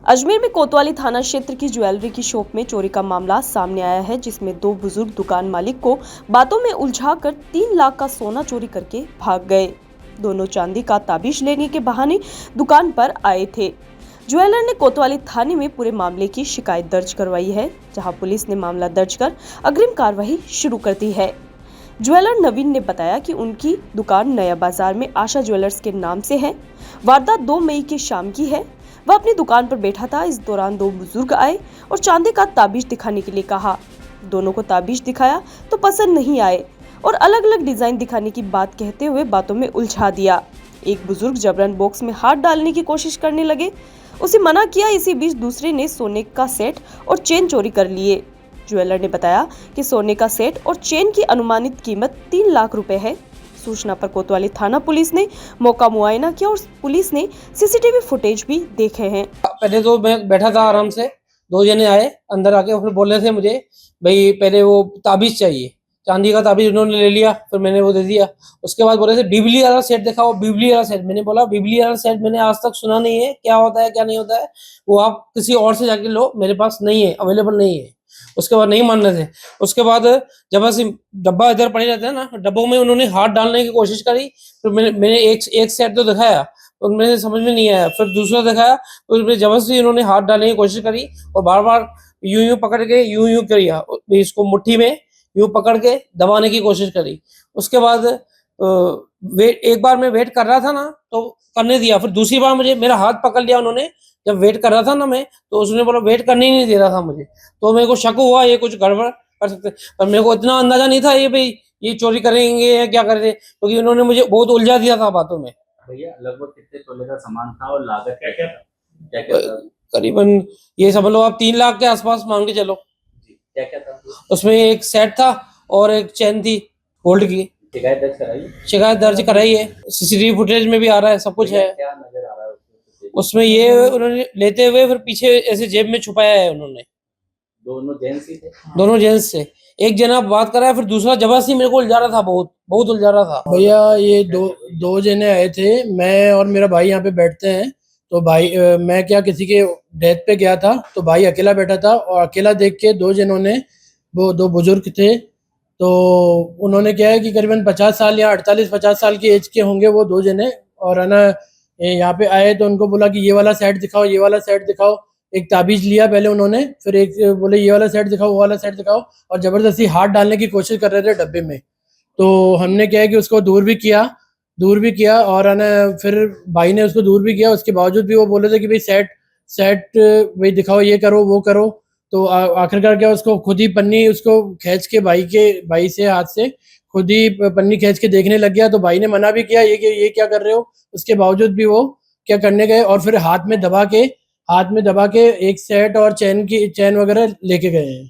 अजमेर में कोतवाली थाना क्षेत्र की ज्वेलरी की शॉप में चोरी का मामला सामने आया है, जिसमें दो बुजुर्ग दुकान मालिक को बातों में उलझाकर 3 लाख का सोना चोरी करके भाग गए। दोनों चांदी का ताबीज लेने के बहाने दुकान पर आए थे। ज्वेलर ने कोतवाली थाने में पूरे मामले की शिकायत दर्ज करवाई है, जहां पुलिस ने मामला दर्ज कर अग्रिम कार्रवाई शुरू कर दी है। ज्वेलर नवीन ने बताया कि उनकी दुकान नया बाजार में आशा ज्वेलर्स के नाम से है। वारदात 2 मई की शाम की है। वह अपनी दुकान पर बैठा था। इस दौरान दो बुजुर्ग आए और चांदी का ताबीज दिखाने के लिए कहा। दोनों को ताबीज दिखाया तो पसंद नहीं आए और अलग अलग डिजाइन दिखाने की बात कहते हुए बातों में उलझा दिया। एक बुजुर्ग जबरन बॉक्स में हाथ डालने की कोशिश करने लगे, उसे मना किया। इसी बीच दूसरे ने सोने का सेट और चेन चोरी कर लिए। ज्वेलर ने बताया कि सोने का सेट और चेन की अनुमानित कीमत 3 लाख रुपए है। सूचना पर कोतवाली थाना पुलिस ने मौका मुआयना किया और पुलिस ने सीसीटीवी फुटेज भी देखे हैं। पहले तो मैं बैठा था आराम से, दो जने आए अंदर आके, फिर बोल रहे थे मुझे भाई पहले वो ताबीज चाहिए, चांदी का ताबीज उन्होंने ले लिया, फिर मैंने वो दे दिया। उसके बाद बोल रहे थे बिजली वाला सेट दिखाओ, बिजली वाला सेट। मैंने बोला बिजली वाला सेट मैंने आज तक सुना नहीं है, क्या होता है क्या नहीं होता है, वो आप किसी और से जाके लो, मेरे पास नहीं है, अवेलेबल नहीं है। उसके बाद नहीं मान रहे थे। उसके बाद जब ऐसे डब्बा इधर पड़े रहते हैं ना, डब्बों में उन्होंने हाथ डालने की कोशिश करी। फिर मैंने एक सेट तो दिखाया, तो मेरे समझ में नहीं आया। फिर दूसरा दिखाया, तो उसमें जबरदस्ती उन्होंने हाथ डालने की कोशिश करी और बार बार यूं पकड़ के यूं किया, इसको मुट्ठी में यूं पकड़ के दबाने की कोशिश करी। उसके बाद एक बार मैं वेट कर रहा था ना, तो करने दिया। फिर दूसरी बार मुझे मेरा हाथ पकड़ लिया उन्होंने, जब वेट कर रहा था ना मैं, तो उसने बोला वेट करने ही नहीं दे रहा था मुझे। तो मेरे को शक हुआ ये कुछ गड़बड़ कर सकते, पर मेरे को इतना अंदाजा नहीं था ये भाई ये चोरी करेंगे या क्या करेंगे, क्योंकि उन्होंने मुझे बहुत उलझा दिया था बातों में। भैया लगभग कितने तोले का सामान था और लागत क्या क्या था? क्या क्या था? करीबन ये समझ लो आप 3 लाख के आसपास मान के चलो। क्या क्या था? उसमें एक सेट था और एक चेन थी गोल्ड की। शिकायत दर्ज कराई? शिकायत दर्ज कराई है, सीसीटीवी फुटेज में भी आ रहा है, सब कुछ है। क्या नजर आ रहा है उसमें ये उन्होंने लेते हुए फिर पीछे ऐसे जेब में छुपाया है उन्होंने। दोनों जेंट्स ही थे? दोनों जेंट्स से एक जना बात कर रहा है, फिर दूसरा जबरदस्ती मेरे को उलझा रहा था, बहुत बहुत उलझा रहा था। भैया ये दो जने आए थे, मैं और मेरा भाई यहाँ पे बैठते हैं। तो भाई मैं क्या किसी के डेथ पे गया था, तो भाई अकेला बैठा था और अकेला देख के दो जनों ने, वो दो बुजुर्ग थे, तो उन्होंने क्या है कि करीबन 50 साल या 48-50 साल की एज के होंगे वो दो जने, और है ना यहाँ पे आए तो उनको बोला कि ये वाला सेट दिखाओ, ये वाला सेट दिखाओ। एक ताबीज लिया पहले उन्होंने, फिर एक बोले ये वाला सेट दिखाओ, वो वाला सेट दिखाओ, और जबरदस्ती हाथ डालने की कोशिश कर रहे थे डब्बे में। तो हमने क्या है कि उसको दूर भी किया और है ना फिर भाई ने उसको दूर भी किया। उसके बावजूद भी वो बोले थे कि भाई सेट भाई दिखाओ, ये करो वो करो। तो आखिरकार क्या उसको खुद ही पन्नी उसको खींच के भाई से हाथ से खुद ही पन्नी खींच के देखने लग गया। तो भाई ने मना भी किया ये क्या कर रहे हो, उसके बावजूद भी वो क्या करने गए और फिर हाथ में दबा के एक सेट और चेन वगैरह लेके गए हैं।